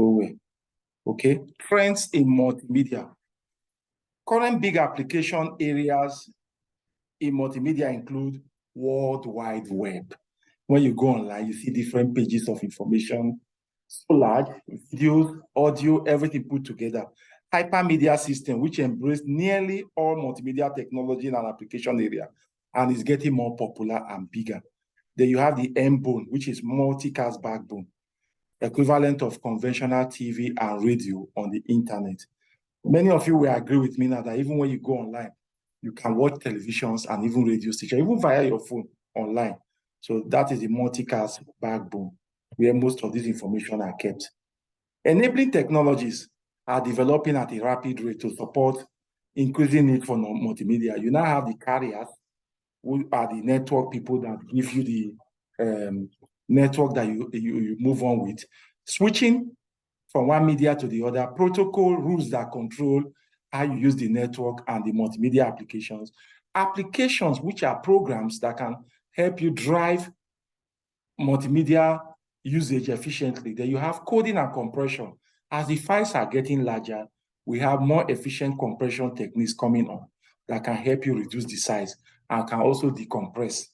go away. Okay, trends in multimedia. Current big application areas in multimedia include World Wide Web. When you go online, you see different pages of information, so large, videos, audio, everything put together. Hypermedia system, which embrace nearly all multimedia technology in an application area and is getting more popular and bigger. Then you have the M-bone, which is multicast backbone, equivalent of conventional TV and radio on the internet. Many of you will agree with me now that even when you go online, you can watch televisions and even radio stations, even via your phone online. So that is the multicast backbone where most of this information are kept. Enabling technologies are developing at a rapid rate to support increasing need for multimedia. You now have the carriers, who are the network people that give you the network that you move on with. Switching from one media to the other, protocol rules that control how you use the network and the multimedia applications. Applications which are programs that can help you drive multimedia usage efficiently. Then you have coding and compression. As the files are getting larger, we have more efficient compression techniques coming on that can help you reduce the size and can also decompress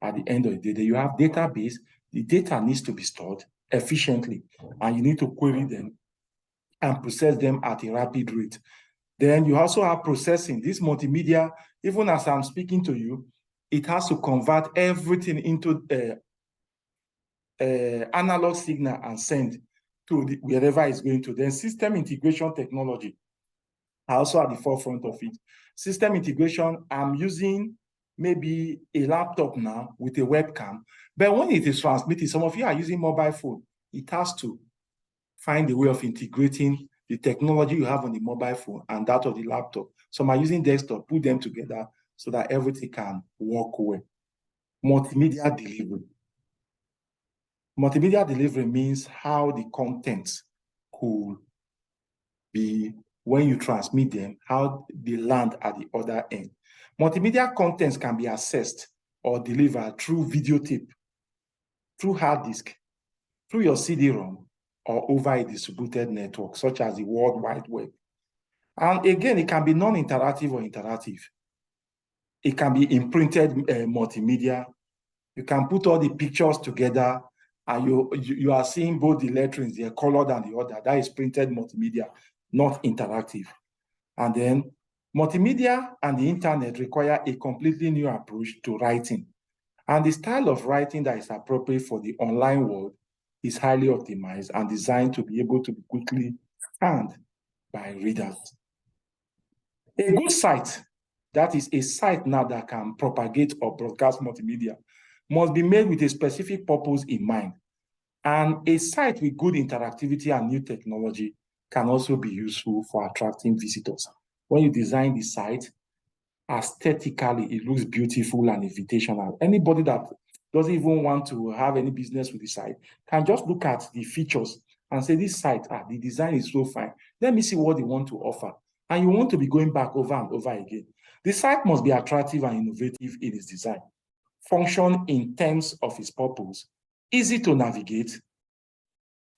at the end of the day. Then you have database. The data needs to be stored efficiently, and you need to query them and process them at a rapid rate. Then you also have processing. This multimedia, even as I'm speaking to you, it has to convert everything into analog signal and send to wherever it's going to. Then system integration technology are also at the forefront of it. System integration, I'm using maybe a laptop now with a webcam, but when it is transmitted, some of you are using mobile phone, it has to find a way of integrating the technology you have on the mobile phone and that of the laptop. Some are using desktop, put them together so that everything can work well. Multimedia delivery. Multimedia delivery means how the content could be, when you transmit them, how they land at the other end. Multimedia contents can be accessed or delivered through videotape, through hard disk, through your CD-ROM, or over a distributed network, such as the World Wide Web. And again, it can be non-interactive or interactive. It can be imprinted multimedia. You can put all the pictures together, and you are seeing both the letterings, the colored and the other. That is printed multimedia, not interactive. And then multimedia and the internet require a completely new approach to writing. And the style of writing that is appropriate for the online world is highly optimized and designed to be able to be quickly scanned by readers. A good site, that is a site now that can propagate or broadcast multimedia, must be made with a specific purpose in mind. And a site with good interactivity and new technology can also be useful for attracting visitors. When you design the site, aesthetically, it looks beautiful and invitational. Anybody that doesn't even want to have any business with the site can just look at the features and say, this site, the design is so fine. Let me see what they want to offer. And you want to be going back over and over again. The site must be attractive and innovative in its design, function in terms of its purpose, easy to navigate,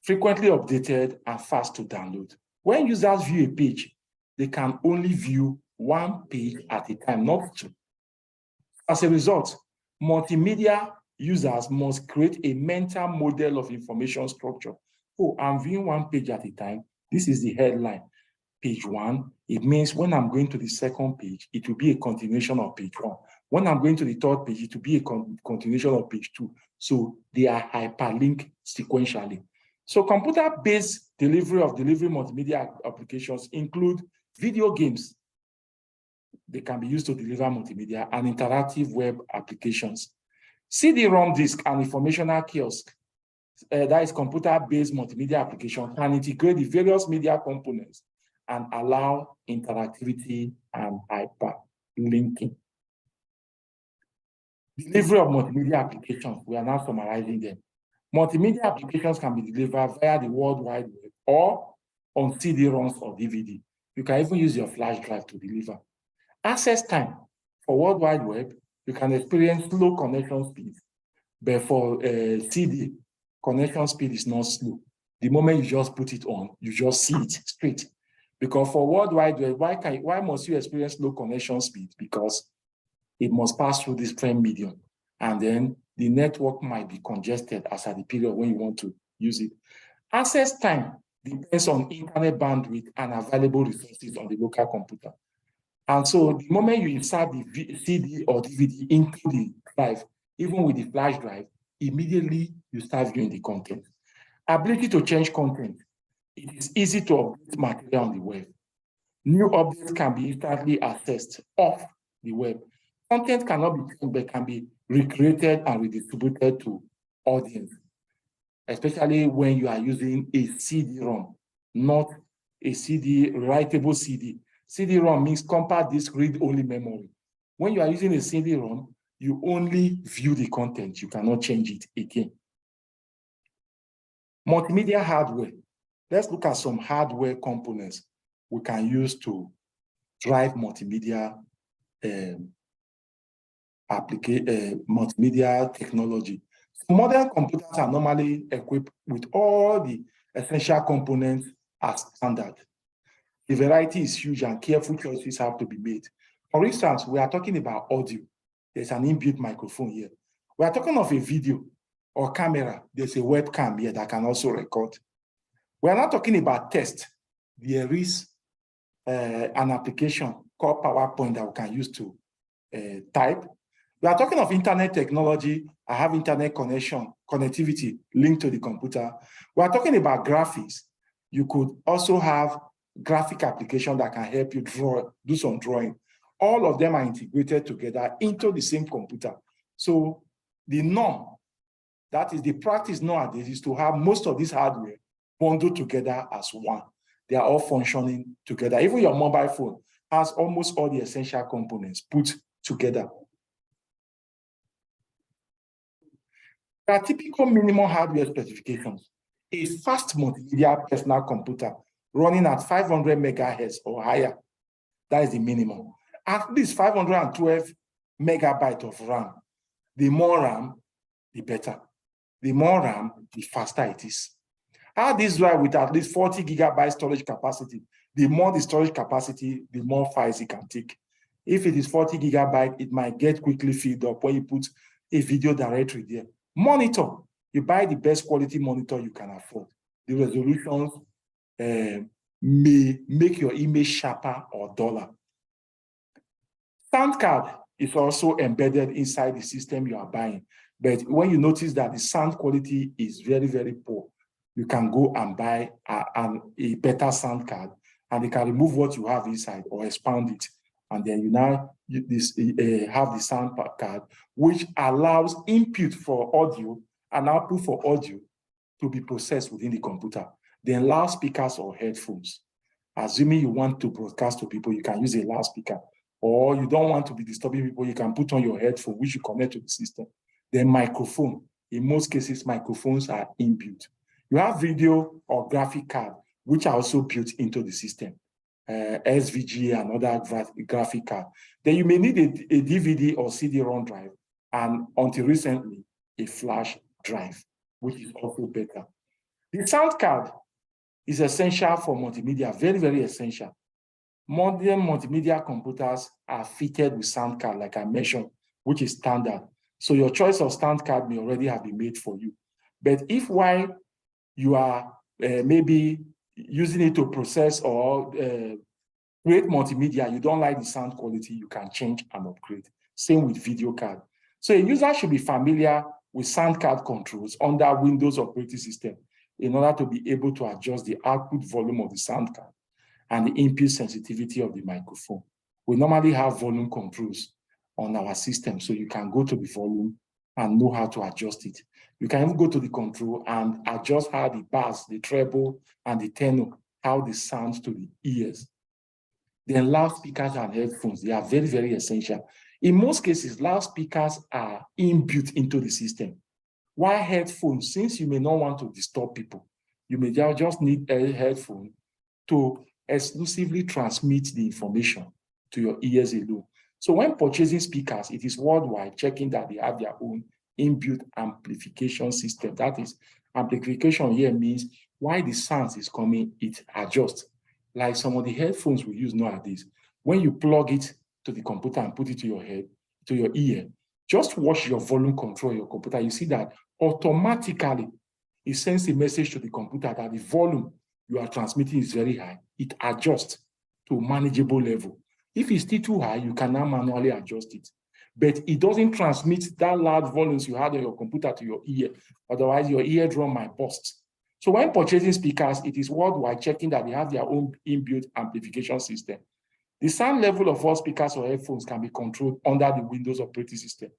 frequently updated, and fast to download. When users view a page, they can only view one page at a time, not two. As a result, multimedia users must create a mental model of information structure. Oh, I'm viewing one page at a time. This is the headline, page one. It means when I'm going to the second page, it will be a continuation of page one. When I'm going to the third page, it will be a continuation of page two. So they are hyperlinked sequentially. So computer-based delivery multimedia applications include video games. They can be used to deliver multimedia and interactive web applications. CD-ROM disk and informational kiosk, that is computer-based multimedia application, can integrate the various media components and allow interactivity and hyperlinking. Delivery of multimedia applications, we are now summarizing them. Multimedia applications can be delivered via the World Wide Web or on CD-ROMs or DVD. You can even use your flash drive to deliver. Access time for World Wide Web, you can experience slow connection speed, but for CD, connection speed is not slow. The moment you just put it on, you just see it straight. Because for World Wide Web, why must you experience low connection speed? Because it must pass through this frame medium. And then the network might be congested as at the period when you want to use it. Access time depends on internet bandwidth and available resources on the local computer. And so the moment you insert the CD or DVD into the drive, even with the flash drive, immediately you start viewing the content. Ability to change content. It is easy to update material on the web. New updates can be instantly accessed off the web. Content cannot be changed, but can be recreated and redistributed to audience, especially when you are using a CD-ROM, not a CD, writable CD. CD-ROM means compact disk read-only memory. When you are using a CD-ROM, you only view the content. You cannot change it again. Multimedia hardware. Let's look at some hardware components we can use to drive multimedia multimedia technology. Modern computers are normally equipped with all the essential components as standard. The variety is huge and careful choices have to be made. For instance, we are talking about audio. There's an inbuilt microphone here. We are talking of a video or camera. There's a webcam here that can also record. We are not talking about text. There is an application called PowerPoint that we can use to type. We are talking of internet technology. I have internet connectivity linked to the computer. We are talking about graphics. You could also have graphic application that can help you do some drawing. All of them are integrated together into the same computer. So the norm, that is the practice nowadays, is to have most of this hardware bundled together as one. They are all functioning together. Even your mobile phone has almost all the essential components put together. There are typical minimum hardware specifications. A fast multimedia personal computer running at 500 megahertz or higher, that is the minimum. At least 512 megabytes of RAM. The more RAM, the better. The more RAM, the faster it is. Hard disk drive with at least 40 gigabyte storage capacity. The more the storage capacity, the more files it can take. If it is 40 gigabyte, it might get quickly filled up when you put a video directory there. Monitor, you buy the best quality monitor you can afford. The resolutions may make your image sharper or duller. Sound card is also embedded inside the system you are buying. But when you notice that the sound quality is very, very poor, you can go and buy a better sound card, and they can remove what you have inside or expand it. And then you now have the sound card, which allows input for audio and output for audio to be processed within the computer. Then loudspeakers or headphones. Assuming you want to broadcast to people, you can use a loudspeaker. Or you don't want to be disturbing people, you can put on your headphone, which you connect to the system. Then microphone. In most cases, microphones are inbuilt. You have video or graphic card, which are also built into the system. SVG and other graphic card. Then you may need a DVD or CD-ROM drive, and until recently, a flash drive, which is also better. The sound card is essential for multimedia, very, very essential. Modern multimedia computers are fitted with sound card, like I mentioned, which is standard. So your choice of sound card may already have been made for you. But if while you are maybe using it to process or create multimedia, you don't like the sound quality, you can change and upgrade. Same with video card. So a user should be familiar with sound card controls under Windows operating system in order to be able to adjust the output volume of the sound card and the input sensitivity of the microphone. We normally have volume controls on our system, so you can go to the volume and know how to adjust it. You can even go to the control and adjust how the bass, the treble, and the tenor, how they sound to the ears. Then loudspeakers and headphones, they are very, very essential. In most cases, loudspeakers are inbuilt into the system. While headphones, since you may not want to disturb people, you may just need a headphone to exclusively transmit the information to your ears alone. So when purchasing speakers, it is worldwide, checking that they have their own inbuilt amplification system. That is, amplification here means While the sound is coming, it adjusts. Like some of the headphones we use nowadays, when you plug it to the computer and put it to your head, to your ear, just watch your volume control your computer. You see that automatically it sends a message to the computer that the volume you are transmitting is very high. It adjusts to a manageable level. If it's still too high, you can now manually adjust it. But it doesn't transmit that loud volumes you had on your computer to your ear. Otherwise, your eardrum might burst. So when purchasing speakers, it is worthwhile checking that they have their own inbuilt amplification system. The sound level of all speakers or headphones can be controlled under the Windows operating system.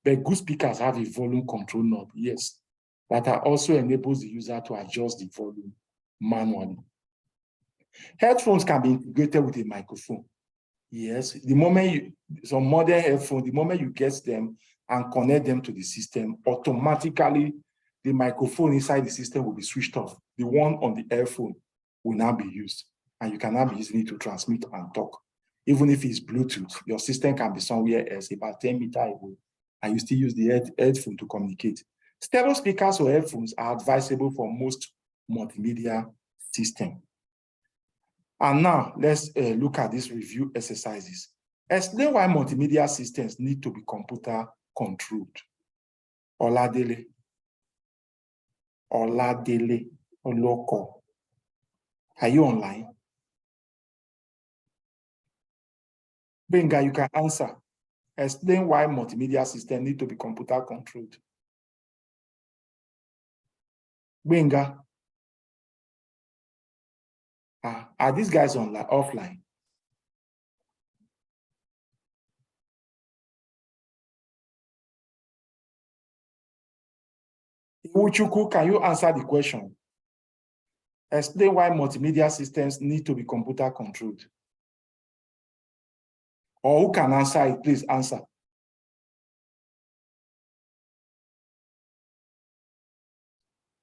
But good speakers have a volume control knob, yes, that also enables the user to adjust the volume manually. Headphones can be integrated with a microphone. Yes, the moment you, some modern headphones, the moment you get them and connect them to the system, automatically the microphone inside the system will be switched off. The one on the earphone will now be used, and you can now be using it to transmit and talk. Even if it's Bluetooth, your system can be somewhere else, about 10 meters away, and you still use the headphone to communicate. Stereo speakers or headphones are advisable for most multimedia systems. And now let's look at these review exercises. Explain why multimedia systems need to be computer controlled. Oladele, Oloko. Are you online? Benga, you can answer. Explain why multimedia systems need to be computer controlled. Benga. Are these guys online, offline? Uchuku, can you answer the question? Explain why multimedia systems need to be computer controlled. Or who can answer it? Please answer.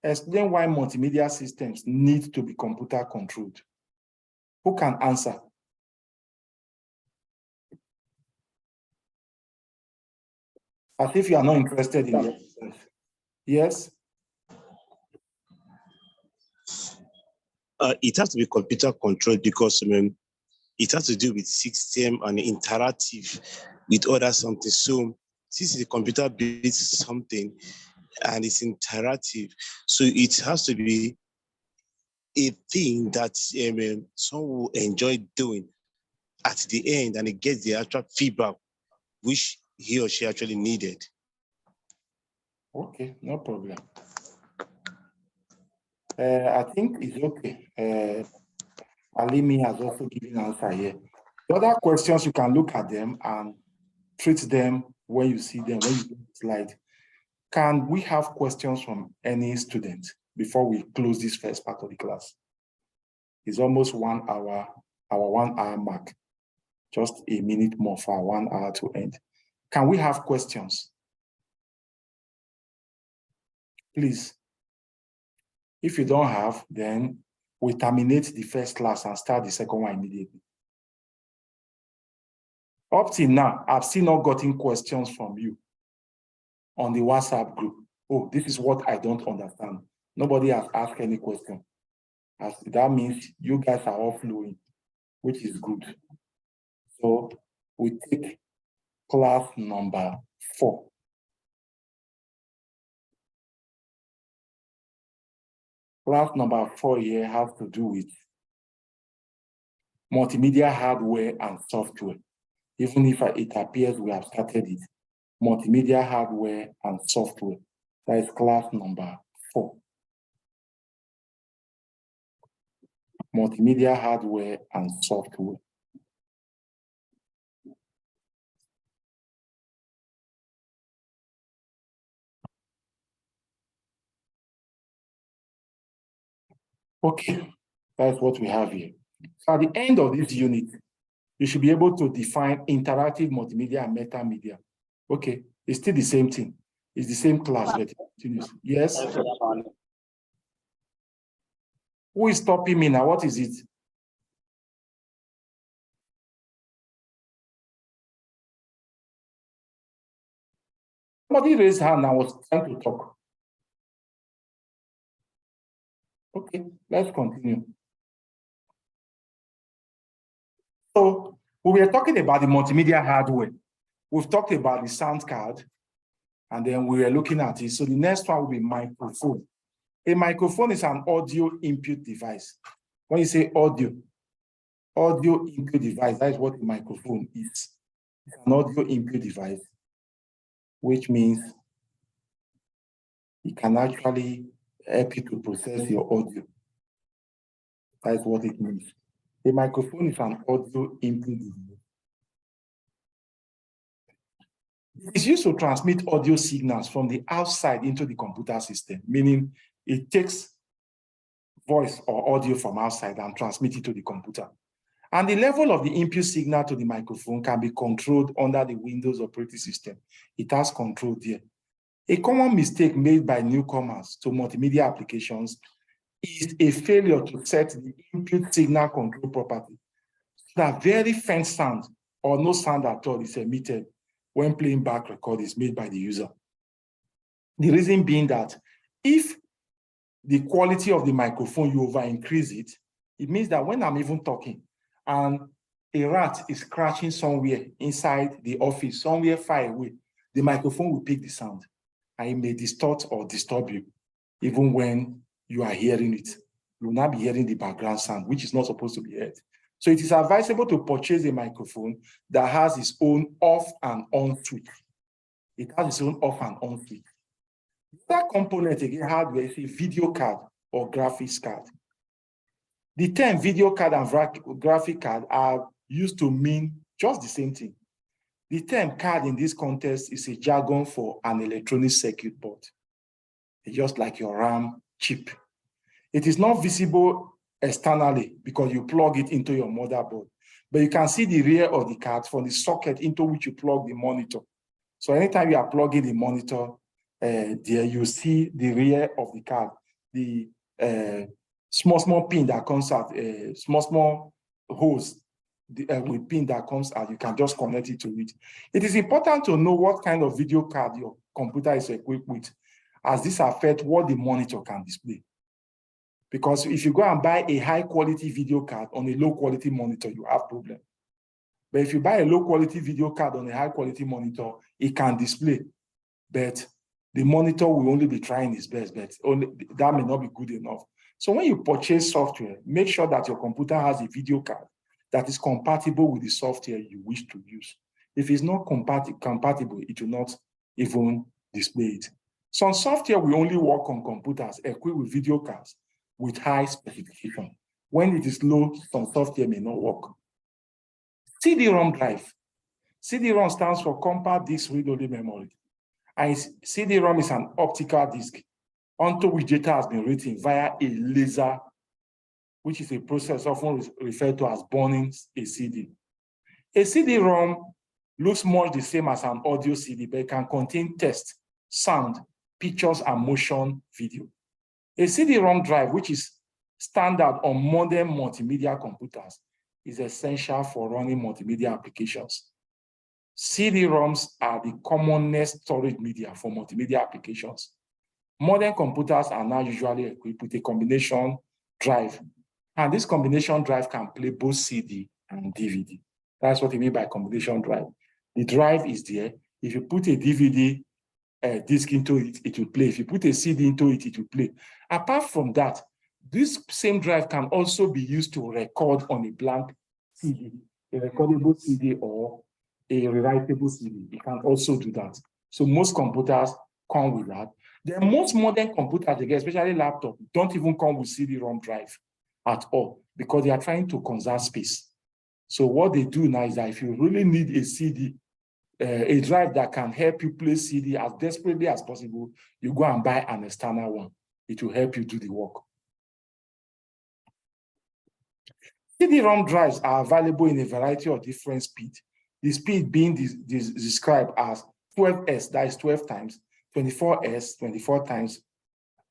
Explain why multimedia systems need to be computer controlled. Who can answer? As if you are not interested in the exercise. Yes? It has to be computer controlled because it has to do with system and interactive with other something. So since the computer builds something and it's interactive, so it has to be a thing that someone will enjoy doing at the end, and it gets the actual feedback which he or she actually needed. Okay, no problem. I think it's okay. Alimi has also given an answer here. The other questions, you can look at them and treat them when you see them, when you do the slide. Can we have questions from any student before we close this first part of the class? It's almost 1 hour, our 1 hour mark. Just a minute more for our 1 hour to end. Can we have questions? Please. If you don't have, then we terminate the first class and start the second one immediately. Up till now, I've still not gotten questions from you on the WhatsApp group. Oh, this is what I don't understand. Nobody has asked any question. That means you guys are all flowing, which is good. So we take class number 4. Class number 4 here has to do with multimedia hardware and software. Even if it appears we have started it, multimedia hardware and software. That is class number 4. Multimedia hardware and software. Okay, that's what we have here. So at the end of this unit, you should be able to define interactive multimedia and metamedia. Okay, it's still the same thing. It's the same class, but it continues. Yes? Who is stopping me now? What is it? Somebody raised hand and was trying to talk. Okay, let's continue. So we were talking about the multimedia hardware. We've talked about the sound card, and then we were looking at it. So the next one will be microphone. A microphone is an audio input device. When you say audio input device, that is what a microphone is. It's an audio input device, which means it can actually help you to process your audio. That is what it means. A microphone is an audio input device. It is used to transmit audio signals from the outside into the computer system, meaning it takes voice or audio from outside and transmits it to the computer. And the level of the input signal to the microphone can be controlled under the Windows operating system. It has control there. A common mistake made by newcomers to multimedia applications is a failure to set the input signal control property so that very faint sound or no sound at all is emitted when playing back recordings made by the user. The reason being that if the quality of the microphone, you over increase it, it means that when I'm even talking and a rat is scratching somewhere inside the office, somewhere far away, the microphone will pick the sound and it may distort or disturb you, even when you are hearing it. You will not be hearing the background sound, which is not supposed to be heard. So it is advisable to purchase a microphone that has its own off and on switch. It has its own off and on switch. That component again hardware is a video card or graphics card. The term video card and graphic card are used to mean just the same thing. The term card in this context is a jargon for an electronic circuit board. It's just like your RAM chip. It is not visible externally because you plug it into your motherboard, but you can see the rear of the card from the socket into which you plug the monitor. So anytime you are plugging the monitor, there you see the rear of the card, the small pin that comes out, small hose with pin that comes out, you can just connect it to it. It is important to know what kind of video card your computer is equipped with, as this affects what the monitor can display. Because if you go and buy a high quality video card on a low quality monitor, you have problem. But if you buy a low quality video card on a high quality monitor, it can display, but the monitor will only be trying its best, but only that may not be good enough. So when you purchase software, make sure that your computer has a video card that is compatible with the software you wish to use. If it's not compatible, it will not even display it. Some software will only work on computers equipped with video cards with high specification. When it is low, some software may not work. CD-ROM drive. CD-ROM stands for compact disk read-only memory. And CD-ROM is an optical disk onto which data has been written via a laser, which is a process often referred to as burning a CD. A CD-ROM looks much the same as an audio CD, but it can contain text, sound, pictures, and motion video. A CD-ROM drive, which is standard on modern multimedia computers, is essential for running multimedia applications. CD-ROMs are the commonest storage media for multimedia applications. Modern computers are now usually equipped with a combination drive, and this combination drive can play both CD and DVD. That's what we mean by combination drive. The drive is there. If you put a DVD disc into it, it will play. If you put a CD into it, it will play. Apart from that, this same drive can also be used to record on a blank CD, a recordable CD or a rewritable CD. It can also do that. So most computers come with that. Then most modern computers, especially laptops, don't even come with CD-ROM drive at all because they are trying to conserve space. So what they do now is that if you really need a CD, a drive that can help you play CD as desperately as possible, you go and buy an external one. It will help you do the work. CD-ROM drives are available in a variety of different speeds. The speed being described as 12S, that is 12 times, 24S, 24 times,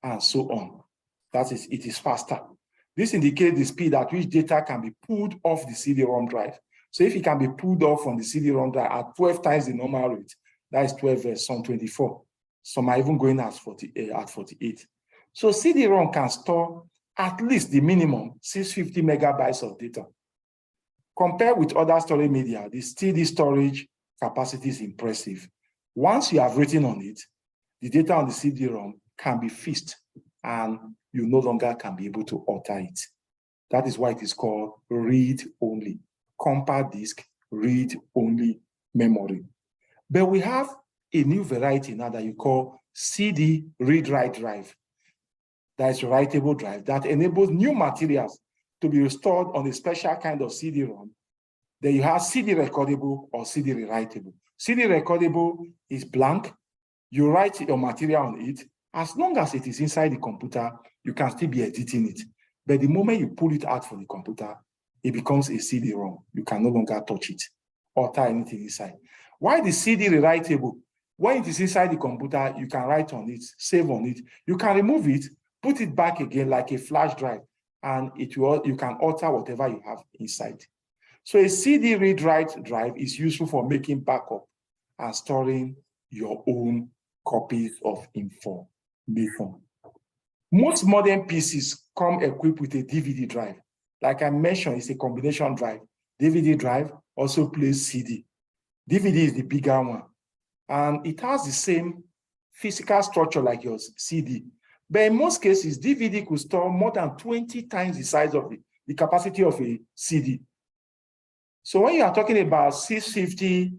and so on. That is, it is faster. This indicates the speed at which data can be pulled off the CD-ROM drive. So if it can be pulled off from the CD-ROM drive at 12 times the normal rate, that is 12S, some 24. Some are even going at 48. So CD-ROM can store at least the minimum 650 megabytes of data. Compared with other storage media, the CD storage capacity is impressive. Once you have written on it, the data on the CD-ROM can be fixed and you no longer can be able to alter it. That is why it is called read-only, compact disk, read-only memory. But we have a new variety now that you call CD read-write drive. That is a writable drive that enables new materials to be stored on a special kind of CD-ROM. Then you have CD recordable or CD rewritable. CD recordable is blank. You write your material on it. As long as it is inside the computer, you can still be editing it. But the moment you pull it out from the computer, it becomes a CD-ROM. You can no longer touch it, alter anything inside. Why the CD rewritable? When it is inside the computer, you can write on it, save on it. You can remove it, put it back again like a flash drive, and you can alter whatever you have inside. So a CD read-write drive is useful for making backup and storing your own copies of information. Most modern PCs come equipped with a DVD drive. Like I mentioned, it's a combination drive. DVD drive also plays CD. DVD is the bigger one. And it has the same physical structure like your CD. But in most cases, DVD could store more than 20 times the size of the capacity of a CD. So when you are talking about 650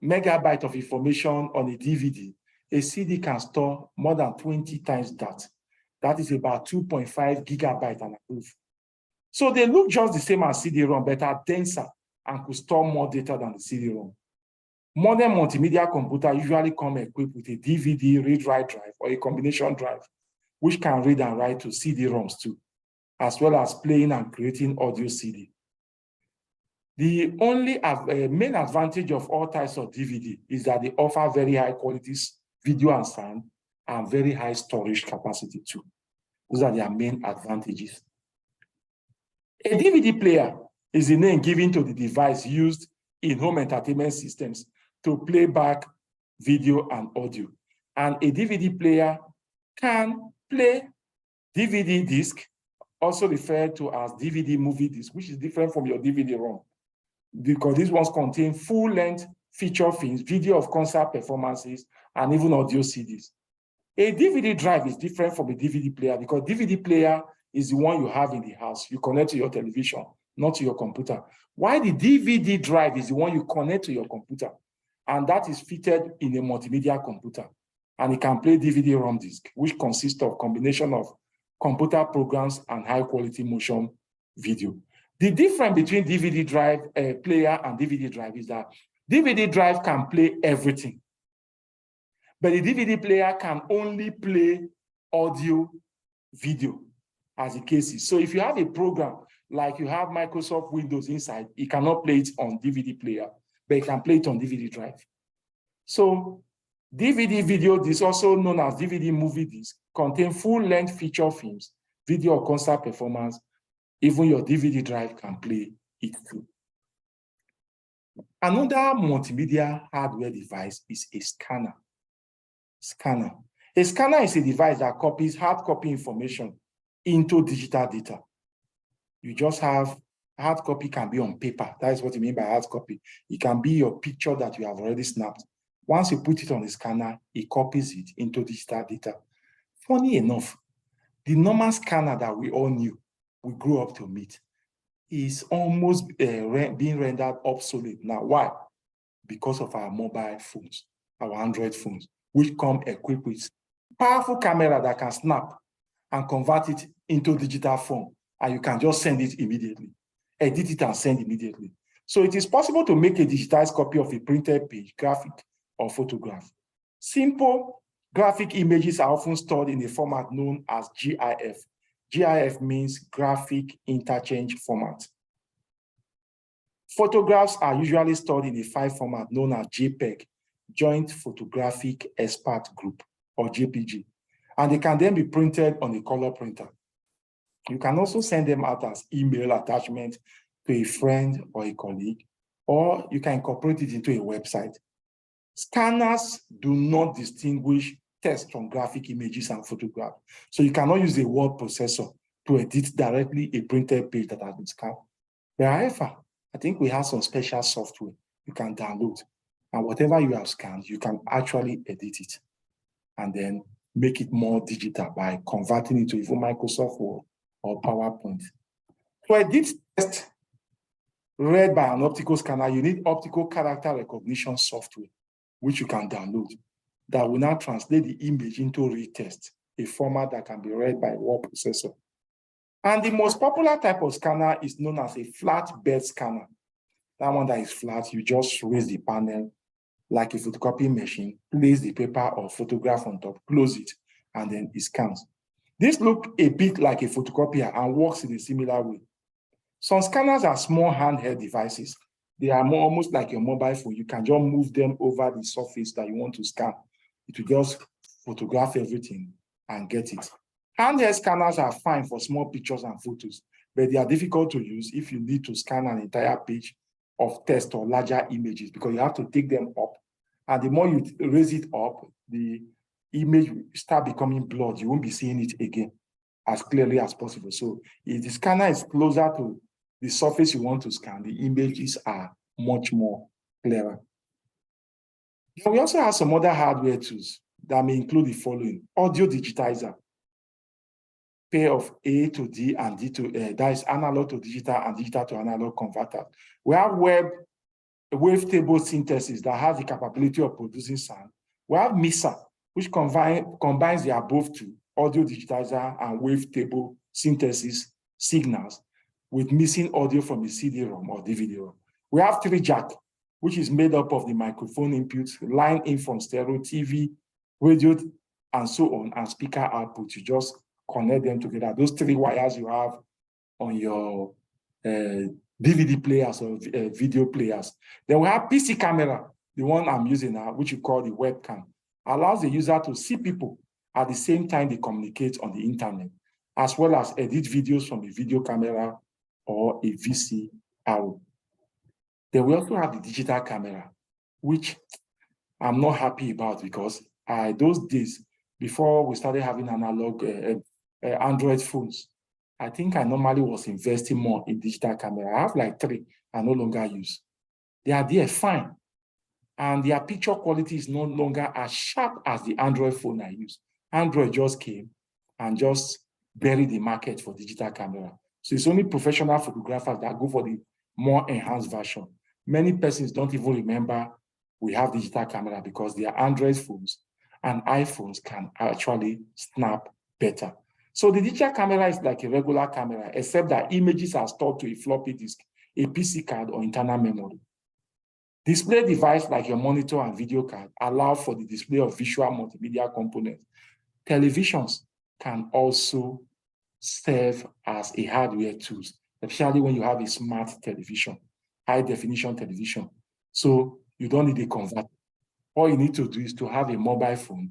megabyte of information on a DVD, a CD can store more than 20 times that. That is about 2.5 gigabytes and above. So they look just the same as CD-ROM, but are denser and could store more data than the CD-ROM. Modern multimedia computers usually come equipped with a DVD read-write drive or a combination drive, which can read and write to CD-ROMs too, as well as playing and creating audio CD. The only main advantage of all types of DVD is that they offer very high quality video and sound and very high storage capacity too. Those are their main advantages. A DVD player is the name given to the device used in home entertainment systems to play back video and audio. And a DVD player can play DVD disc, also referred to as DVD movie disc, which is different from your DVD-ROM, because these ones contain full-length feature films, video of concert performances, and even audio CDs. A DVD drive is different from a DVD player because DVD player is the one you have in the house. You connect to your television, not to your computer. While the DVD drive is the one you connect to your computer, and that is fitted in a multimedia computer. And it can play DVD-ROM disc, which consists of a combination of computer programs and high-quality motion video. The difference between DVD drive player and DVD drive is that DVD drive can play everything, but the DVD player can only play audio, video, as the case is. So if you have a program like you have Microsoft Windows inside, it cannot play it on DVD player, but it can play it on DVD drive. So DVD video disc, also known as DVD movie disc, contain full-length feature films, video or concert performance. Even your DVD drive can play it too. Another multimedia hardware device is a scanner. A scanner is a device that copies hard copy information into digital data. You just have hard copy can be on paper. That is what you mean by hard copy. It can be your picture that you have already snapped. Once you put it on the scanner, it copies it into digital data. Funny enough, the normal scanner that we all knew, we grew up to meet, is almost being rendered obsolete now. Why? Because of our mobile phones, our Android phones, which come equipped with powerful camera that can snap and convert it into digital form, and you can just send it immediately, edit it and send immediately. So it is possible to make a digitized copy of a printed page, graphic, or photograph. Simple graphic images are often stored in a format known as GIF. GIF means graphic interchange format. Photographs are usually stored in a file format known as JPEG, Joint Photographic Expert Group, or JPG, and they can then be printed on a color printer. You can also send them out as email attachment to a friend or a colleague, or you can incorporate it into a website. Scanners do not distinguish text from graphic images and photographs. So you cannot use a word processor to edit directly a printed page that has been scanned. But however, I think we have some special software you can download, and whatever you have scanned, you can actually edit it and then make it more digital by converting it to even Microsoft Word or PowerPoint. To edit text read by an optical scanner, you need optical character recognition software, which you can download, that will now translate the image into real text, a format that can be read by a word processor. And the most popular type of scanner is known as a flat bed scanner. That one that is flat, you just raise the panel like a photocopy machine, place the paper or photograph on top, close it, and then it scans. This looks a bit like a photocopier and works in a similar way. Some scanners are small handheld devices. They are almost like your mobile phone. You can just move them over the surface that you want to scan. It will just photograph everything and get it. Handheld scanners are fine for small pictures and photos, but they are difficult to use if you need to scan an entire page of text or larger images, because you have to take them up. And the more you raise it up, the image will start becoming blurred. You won't be seeing it again as clearly as possible. So if the scanner is closer to the surface you want to scan, the images are much more clearer. Now, we also have some other hardware tools that may include the following: audio digitizer, pair of A to D and D to A, that is analog to digital and digital to analog converter. We have wavetable synthesis that has the capability of producing sound. We have mixer, which combines the above two, audio digitizer and wavetable synthesis signals, with missing audio from a CD-ROM or DVD-ROM. We have 3-jack, which is made up of the microphone inputs, line in from stereo, TV, radio, and so on, and speaker output. You just connect them together. Those 3 wires you have on your DVD players or video players. Then we have PC camera, the one I'm using now, which we call the webcam, allows the user to see people at the same time they communicate on the internet, as well as edit videos from a video camera or a VCR. Then we also have the digital camera, which I'm not happy about, because those days, before we started having analog Android phones, I think I normally was investing more in digital camera. I have like 3 I no longer use. They are there, fine. And their picture quality is no longer as sharp as the Android phone I use. Android just came and just buried the market for digital camera. So it's only professional photographers that go for the more enhanced version. Many persons don't even remember we have digital camera, because their Android phones and iPhones can actually snap better. So the digital camera is like a regular camera, except that images are stored to a floppy disk, a PC card, or internal memory. Display device like your monitor and video card allow for the display of visual multimedia components. Televisions can also serve as a hardware tool, especially when you have a smart television, high definition television. So you don't need a converter. All you need to do is to have a mobile phone,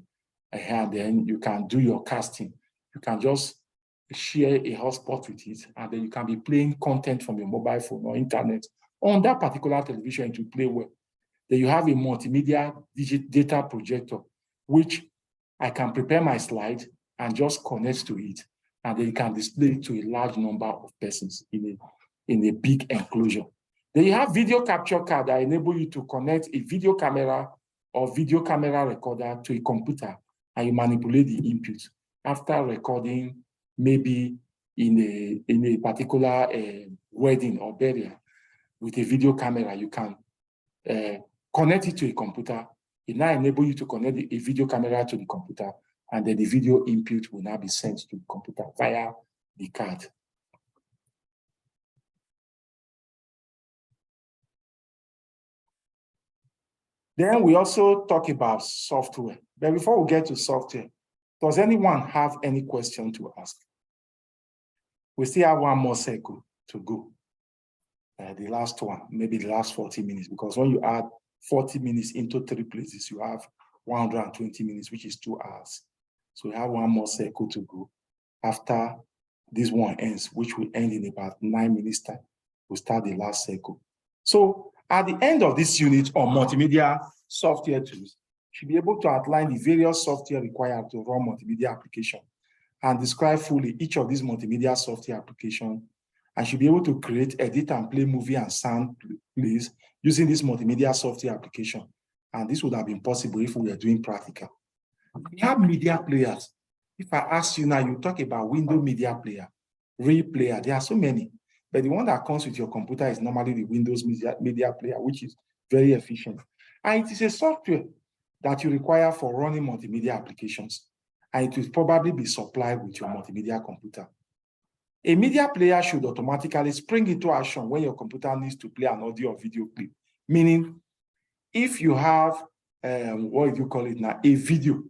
and then you can do your casting. You can just share a hotspot with it, and then you can be playing content from your mobile phone or internet on that particular television to play well. Then you have a multimedia data projector, which I can prepare my slide and just connect to it, and then you can display it to a large number of persons in a big enclosure. Then you have video capture card that enable you to connect a video camera or video camera recorder to a computer, and you manipulate the input. After recording, maybe in a particular wedding or burial, with a video camera, you can connect it to a computer. It now enables you to connect a video camera to the computer, and then the video input will now be sent to the computer via the card. Then we also talk about software. But before we get to software, does anyone have any question to ask? We still have one more cycle to go. The last one, maybe the last 40 minutes, because when you add 40 minutes into 3 places, you have 120 minutes, which is 2 hours. So we have one more cycle to go. After this one ends, which will end in about 9 minutes time, we'll start the last cycle. So at the end of this unit on multimedia software tools, should be able to outline the various software required to run multimedia application and describe fully each of these multimedia software applications, and should be able to create, edit, and play movie and sound plays using this multimedia software application. And this would have been possible if we were doing practical. We have media players. If I ask you now, you talk about Windows Media Player, Real Player, there are so many. But the one that comes with your computer is normally the Windows Media Player, which is very efficient. And it is a software that you require for running multimedia applications. And it will probably be supplied with your multimedia computer. A media player should automatically spring into action when your computer needs to play an audio or video clip. Meaning, if you have, what do you call it now, a video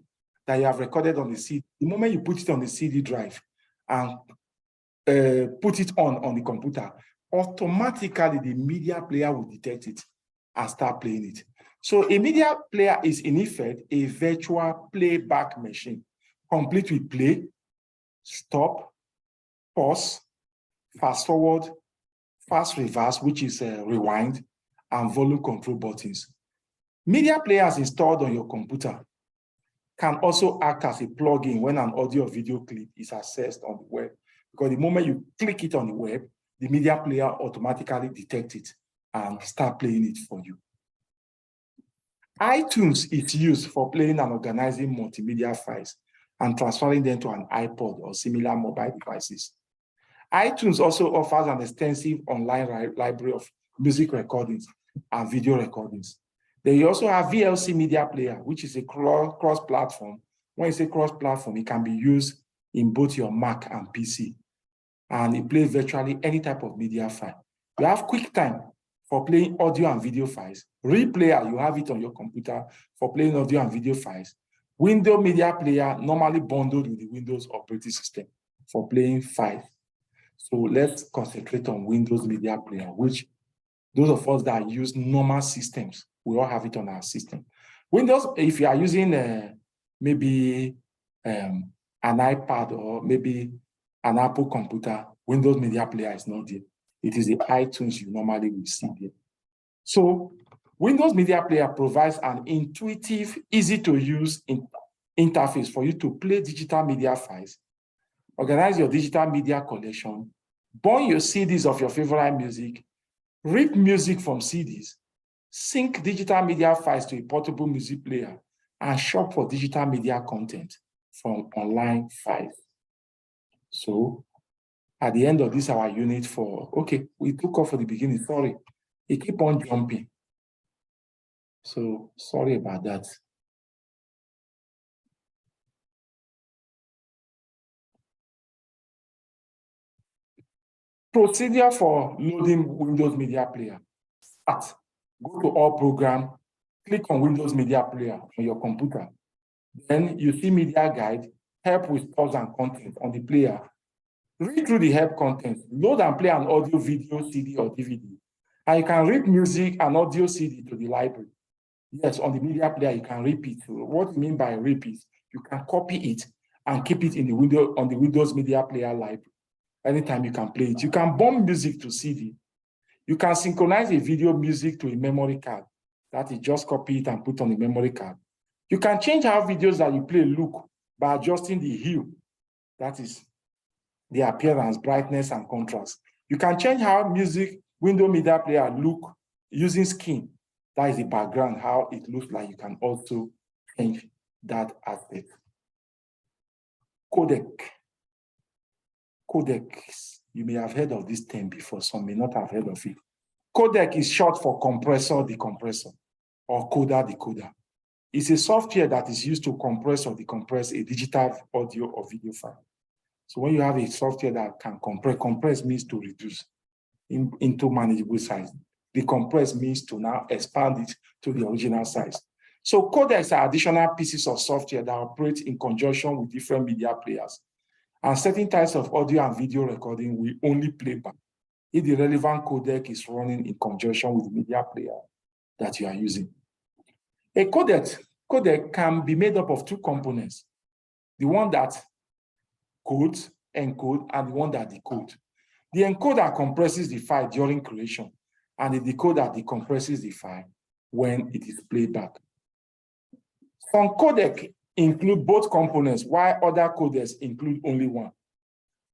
that you have recorded on the CD, the moment you put it on the CD drive and put it on the computer, automatically the media player will detect it and start playing it. So a media player is in effect a virtual playback machine, complete with play, stop, pause, fast forward, fast reverse, which is rewind, and volume control buttons. Media players installed on your computer can also act as a plugin when an audio or video clip is accessed on the web. Because the moment you click it on the web, the media player automatically detects it and start playing it for you. iTunes is used for playing and organizing multimedia files and transferring them to an iPod or similar mobile devices. iTunes also offers an extensive online library of music recordings and video recordings. Then you also have VLC Media Player, which is a cross-platform. When you say cross-platform, it can be used in both your Mac and PC. And it plays virtually any type of media file. You have QuickTime for playing audio and video files. Real Player, you have it on your computer for playing audio and video files. Windows Media Player, normally bundled with the Windows operating system for playing files. So let's concentrate on Windows Media Player, which those of us that use normal systems, we all have it on our system. Windows, if you are using maybe an iPad or maybe an Apple computer, Windows Media Player is not there. It is the iTunes you normally will see there. So Windows Media Player provides an intuitive, easy to use interface for you to play digital media files, organize your digital media collection, burn your CDs of your favorite music, rip music from CDs, sync digital media files to a portable music player, and shop for digital media content from online files. So at the end of this, our unit 4, okay, we took off for the beginning, sorry. It keep on jumping. So sorry about that. Procedure for loading Windows Media Player. Start. Go to All Program, click on Windows Media Player on your computer. Then you see Media Guide, Help with Pause and Content on the player. Read through the help content, load and play an audio, video, CD, or DVD. And you can rip music and audio CD to the library. Yes, on the media player, you can rip it. What you mean by rip is you can copy it and keep it in the on the Windows Media Player library. Anytime you can play it. You can bump music to CD. You can synchronize a video music to a memory card. That is, just copy it and put on the memory card. You can change how videos that you play look by adjusting the hue. That is the appearance, brightness, and contrast. You can change how music, Windows Media Player look using skin. That is the background, how it looks like. You can also change that aspect. Codec. Codecs, you may have heard of this term before, some may not have heard of it. Codec is short for compressor, decompressor, or coder, decoder. It's a software that is used to compress or decompress a digital audio or video file. So when you have a software that can compress means to reduce into manageable size. Decompress means to now expand it to the original size. So codecs are additional pieces of software that operate in conjunction with different media players. And certain types of audio and video recording will only play back if the relevant codec is running in conjunction with the media player that you are using. A codec can be made up of two components, the one that codes, encode, and the one that decodes. The encoder compresses the file during creation, and the decoder decompresses the file when it is played back. Some codecs include both components, while other codecs include only one.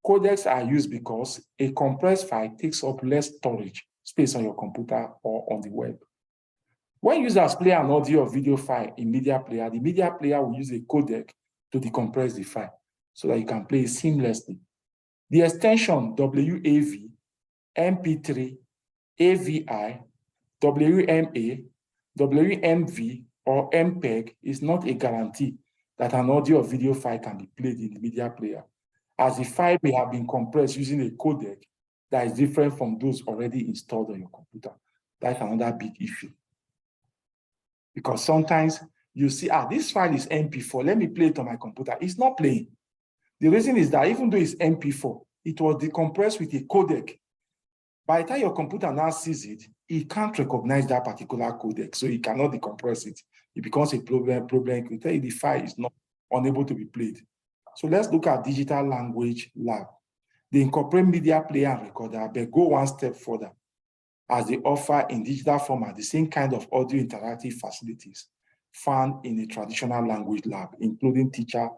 Codecs are used because a compressed file takes up less storage space on your computer or on the web. When users play an audio or video file in media player, the media player will use a codec to decompress the file so that you can play it seamlessly. The extension WAV, MP3, AVI, WMA, WMV, or MPEG is not a guarantee that an audio or video file can be played in the media player, as the file may have been compressed using a codec that is different from those already installed on your computer. That's another big issue. Because sometimes you see, this file is MP4, let me play it on my computer. It's not playing. The reason is that even though it's MP4, it was decompressed with a codec. By the time your computer now sees it, it can't recognize that particular codec, so it cannot decompress it. It becomes a problem. It will tell you the file is not unable to be played. So let's look at Digital Language Lab. They incorporate media player and recorder, but go one step further, as they offer in digital format the same kind of audio interactive facilities found in a traditional language lab, including teacher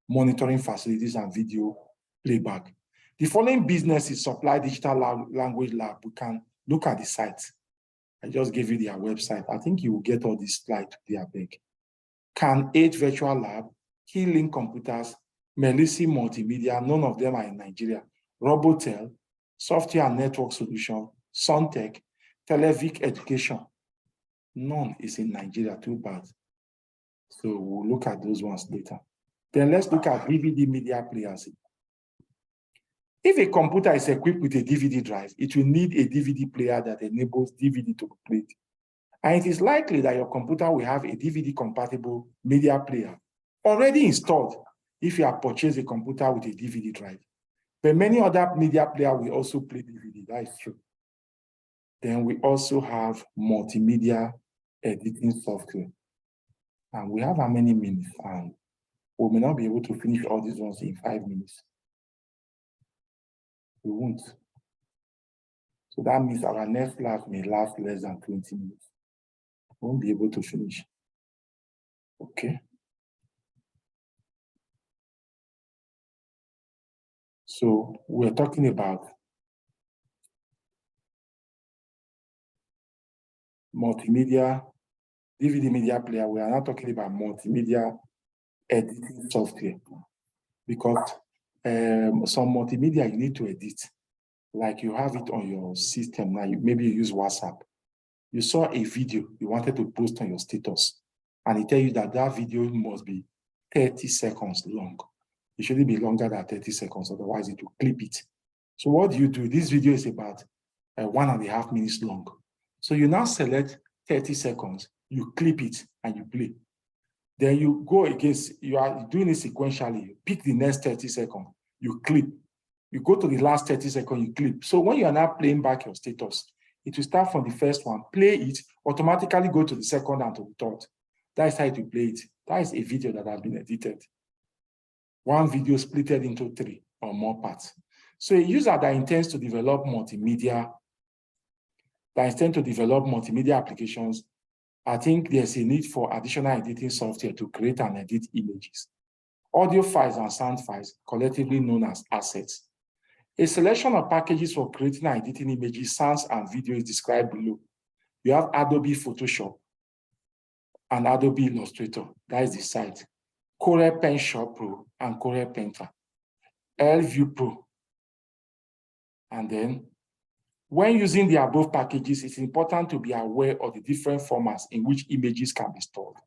monitoring facilities and video playback. The following businesses supply digital language lab. We can look at the sites. I just gave you their website. I think you will get all these slides to their back. Can 8 Virtual Lab, Keylink Computers, Melisi Multimedia, none of them are in Nigeria, Robotel, Software and Network Solution, Suntech, Televic Education, none is in Nigeria, too bad. So we'll look at those ones later. Then let's look at DVD media players. If a computer is equipped with a DVD drive, it will need a DVD player that enables DVD to be played. And it is likely that your computer will have a DVD-compatible media player already installed if you have purchased a computer with a DVD drive. But many other media players will also play DVD, that is true. Then we also have multimedia editing software. And we have how many minutes? And we may not be able to finish all these ones in 5 minutes. We won't. So that means our next class may last less than 20 minutes. We won't be able to finish. Okay. So we're talking about multimedia, DVD media player. We are not talking about multimedia editing software, because some multimedia you need to edit. Like you have it on your system now, maybe you use WhatsApp. You saw a video you wanted to post on your status, and it tells you that that video must be 30 seconds long. It shouldn't be longer than 30 seconds, otherwise it will clip it. So what do? This video is about 1.5 minutes long. So you now select 30 seconds, you clip it, and you play. Then you go against, you are doing it sequentially. You pick the next 30 seconds, you clip. You go to the last 30 seconds, you clip. So when you are now playing back your status, it will start from the first one, play it, automatically go to the second and to the third. That is how to play it. That is a video that has been edited. One video splitted into 3 or more parts. So a user that intends to develop multimedia, applications, I think there's a need for additional editing software to create and edit images. Audio files and sound files, collectively known as assets. A selection of packages for creating and editing images, sounds, and video is described below. You have Adobe Photoshop and Adobe Illustrator. That is the site. Corel Pen Shop Pro and Corel Painter. LView Pro. And then, when using the above packages, it's important to be aware of the different formats in which images can be stored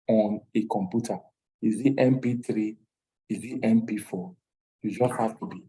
on a computer. Is it MP3? Is it MP4? You just have to be